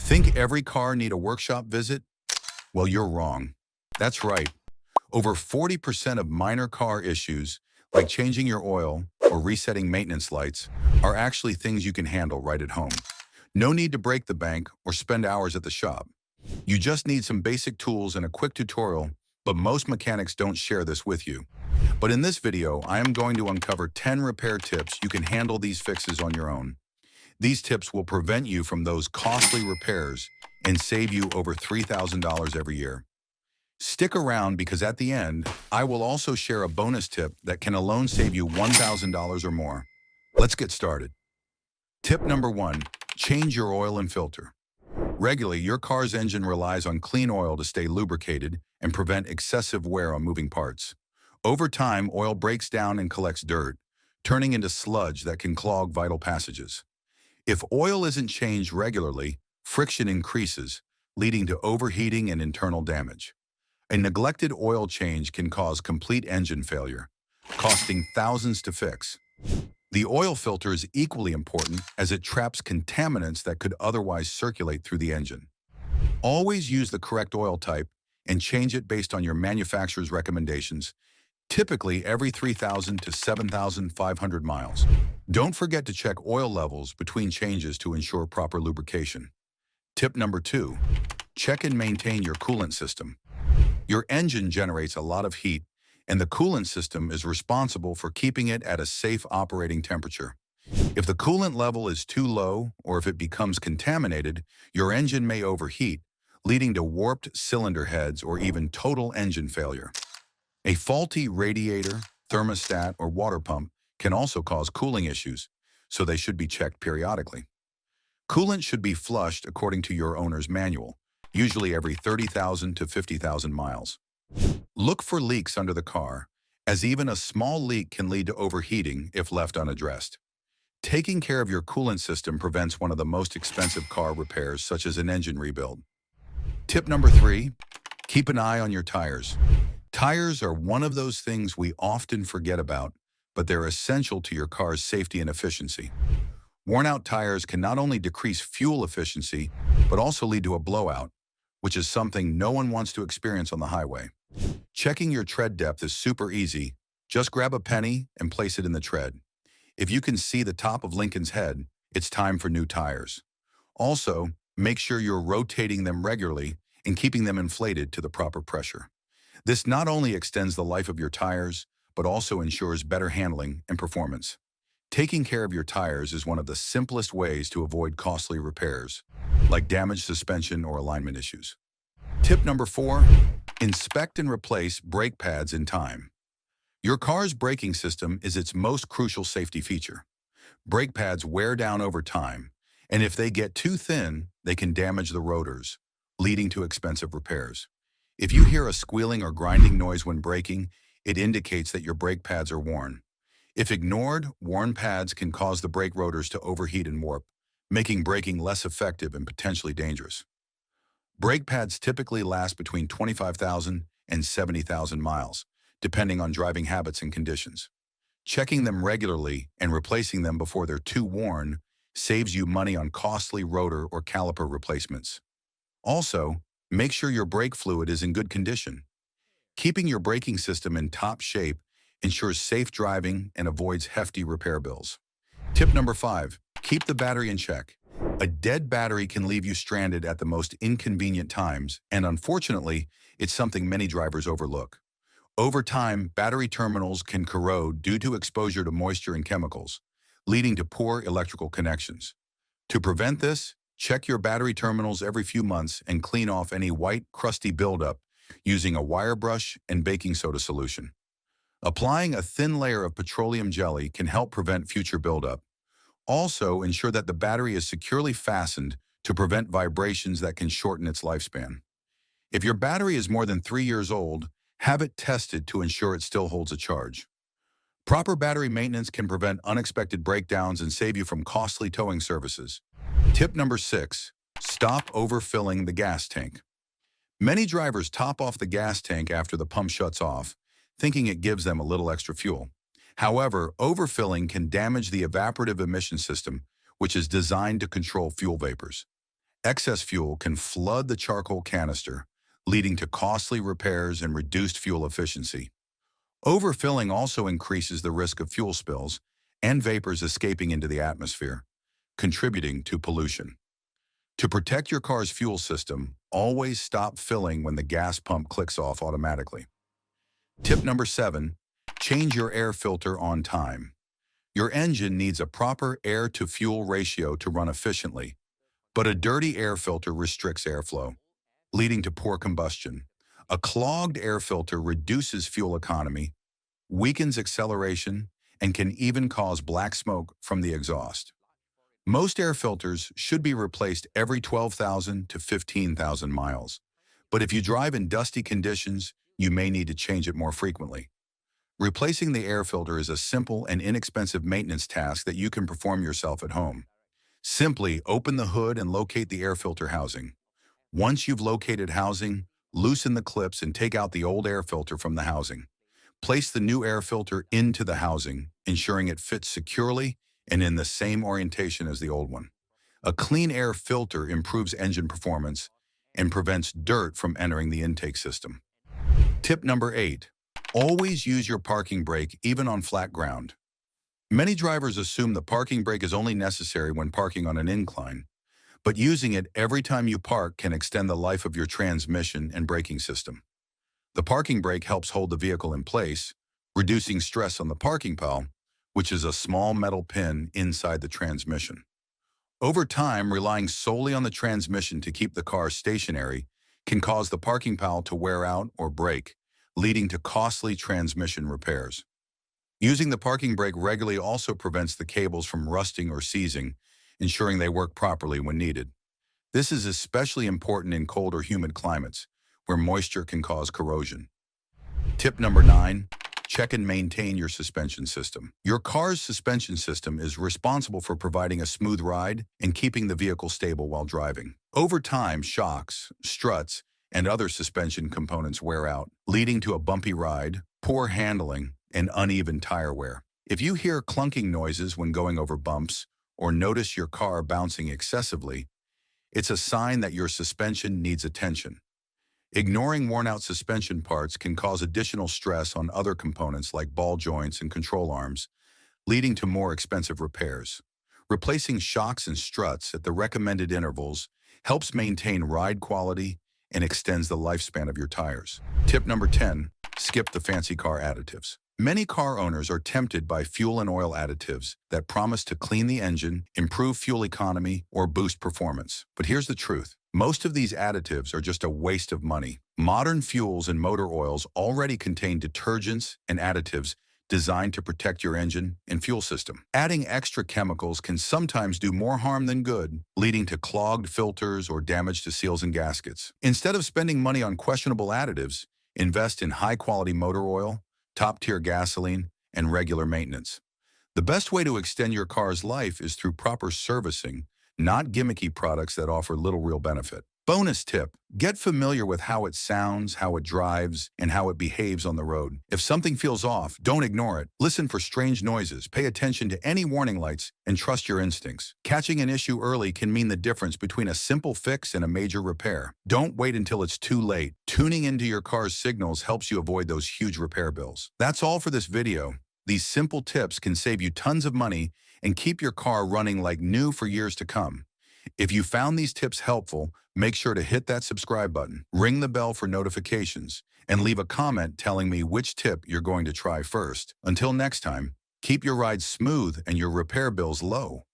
Think every car need a workshop visit? Well, you're wrong. That's right. Over 40% of minor car issues, like changing your oil or resetting maintenance lights, are actually things you can handle right at home. No need to break the bank or spend hours at the shop. You just need some basic tools and a quick tutorial, but most mechanics don't share this with you. But in this video, I am going to uncover 10 repair tips you can handle these fixes on your own. These tips will prevent you from those costly repairs and save you over $3,000 every year. Stick around because at the end, I will also share a bonus tip that can alone save you $1,000 or more. Let's get started. Tip number 1, change your oil and filter. Regularly, your car's engine relies on clean oil to stay lubricated and prevent excessive wear on moving parts. Over time, oil breaks down and collects dirt, turning into sludge that can clog vital passages. If oil isn't changed regularly, friction increases, leading to overheating and internal damage. A neglected oil change can cause complete engine failure, costing thousands to fix. The oil filter is equally important as it traps contaminants that could otherwise circulate through the engine. Always use the correct oil type and change it based on your manufacturer's recommendations, typically every 3,000 to 7,500 miles. Don't forget to check oil levels between changes to ensure proper lubrication. Tip number 2, check and maintain your coolant system. Your engine generates a lot of heat, and the coolant system is responsible for keeping it at a safe operating temperature. If the coolant level is too low or if it becomes contaminated, your engine may overheat, leading to warped cylinder heads or even total engine failure. A faulty radiator, thermostat, or water pump can also cause cooling issues, so they should be checked periodically. Coolant should be flushed according to your owner's manual, usually every 30,000 to 50,000 miles. Look for leaks under the car, as even a small leak can lead to overheating if left unaddressed. Taking care of your coolant system prevents one of the most expensive car repairs, such as an engine rebuild. Tip number 3, keep an eye on your tires. Tires are one of those things we often forget about, but they're essential to your car's safety and efficiency. Worn-out tires can not only decrease fuel efficiency, but also lead to a blowout, which is something no one wants to experience on the highway. Checking your tread depth is super easy. Just grab a penny and place it in the tread. If you can see the top of Lincoln's head, it's time for new tires. Also, make sure you're rotating them regularly and keeping them inflated to the proper pressure. This not only extends the life of your tires, but also ensures better handling and performance. Taking care of your tires is one of the simplest ways to avoid costly repairs, like damaged suspension or alignment issues. Tip number 4, inspect and replace brake pads in time. Your car's braking system is its most crucial safety feature. Brake pads wear down over time, and if they get too thin, they can damage the rotors, leading to expensive repairs. If you hear a squealing or grinding noise when braking, it indicates that your brake pads are worn. If ignored, worn pads can cause the brake rotors to overheat and warp, making braking less effective and potentially dangerous. Brake pads typically last between 25,000 and 70,000 miles, depending on driving habits and conditions. Checking them regularly and replacing them before they're too worn saves you money on costly rotor or caliper replacements. Also, make sure your brake fluid is in good condition. Keeping your braking system in top shape ensures safe driving and avoids hefty repair bills. Tip number 5, keep the battery in check. A dead battery can leave you stranded at the most inconvenient times, and unfortunately, it's something many drivers overlook. Over time, battery terminals can corrode due to exposure to moisture and chemicals, leading to poor electrical connections. To prevent this, check your battery terminals every few months and clean off any white, crusty buildup using a wire brush and baking soda solution. Applying a thin layer of petroleum jelly can help prevent future buildup. Also, ensure that the battery is securely fastened to prevent vibrations that can shorten its lifespan. If your battery is more than 3 years old, have it tested to ensure it still holds a charge. Proper battery maintenance can prevent unexpected breakdowns and save you from costly towing services. Tip number 6, stop overfilling the gas tank. Many drivers top off the gas tank after the pump shuts off, thinking it gives them a little extra fuel. However, overfilling can damage the evaporative emission system, which is designed to control fuel vapors. Excess fuel can flood the charcoal canister, leading to costly repairs and reduced fuel efficiency. Overfilling also increases the risk of fuel spills and vapors escaping into the atmosphere, contributing to pollution. To protect your car's fuel system, always stop filling when the gas pump clicks off automatically. Tip number 7, change your air filter on time. Your engine needs a proper air-to-fuel ratio to run efficiently, but a dirty air filter restricts airflow, leading to poor combustion. A clogged air filter reduces fuel economy, weakens acceleration, and can even cause black smoke from the exhaust. Most air filters should be replaced every 12,000 to 15,000 miles, but if you drive in dusty conditions, you may need to change it more frequently. Replacing the air filter is a simple and inexpensive maintenance task that you can perform yourself at home. Simply open the hood and locate the air filter housing. Once you've located housing, loosen the clips and take out the old air filter from the housing. Place the new air filter into the housing, ensuring it fits securely and in the same orientation as the old one. A clean air filter improves engine performance and prevents dirt from entering the intake system. Tip number 8, always use your parking brake even on flat ground. Many drivers assume the parking brake is only necessary when parking on an incline, but using it every time you park can extend the life of your transmission and braking system. The parking brake helps hold the vehicle in place, reducing stress on the parking pile, which is a small metal pin inside the transmission. Over time, relying solely on the transmission to keep the car stationary can cause the parking pile to wear out or break, leading to costly transmission repairs. Using the parking brake regularly also prevents the cables from rusting or seizing, ensuring they work properly when needed. This is especially important in cold or humid climates, where moisture can cause corrosion. Tip number 9, check and maintain your suspension system. Your car's suspension system is responsible for providing a smooth ride and keeping the vehicle stable while driving. Over time, shocks, struts, and other suspension components wear out, leading to a bumpy ride, poor handling, and uneven tire wear. If you hear clunking noises when going over bumps or notice your car bouncing excessively, it's a sign that your suspension needs attention. Ignoring worn-out suspension parts can cause additional stress on other components like ball joints and control arms, leading to more expensive repairs. Replacing shocks and struts at the recommended intervals helps maintain ride quality and extends the lifespan of your tires. Tip number 10, skip the fancy car additives. Many car owners are tempted by fuel and oil additives that promise to clean the engine, improve fuel economy, or boost performance. But here's the truth. Most of these additives are just a waste of money. Modern fuels and motor oils already contain detergents and additives designed to protect your engine and fuel system. Adding extra chemicals can sometimes do more harm than good, leading to clogged filters or damage to seals and gaskets. Instead of spending money on questionable additives, invest in high-quality motor oil, top-tier gasoline, and regular maintenance. The best way to extend your car's life is through proper servicing, not gimmicky products that offer little real benefit. Bonus tip, get familiar with how it sounds, how it drives, and how it behaves on the road. If something feels off, don't ignore it. Listen for strange noises, pay attention to any warning lights, and trust your instincts. Catching an issue early can mean the difference between a simple fix and a major repair. Don't wait until it's too late. Tuning into your car's signals helps you avoid those huge repair bills. That's all for this video. These simple tips can save you tons of money and keep your car running like new for years to come. If you found these tips helpful, make sure to hit that subscribe button, ring the bell for notifications, and leave a comment telling me which tip you're going to try first. Until next time, keep your ride smooth and your repair bills low.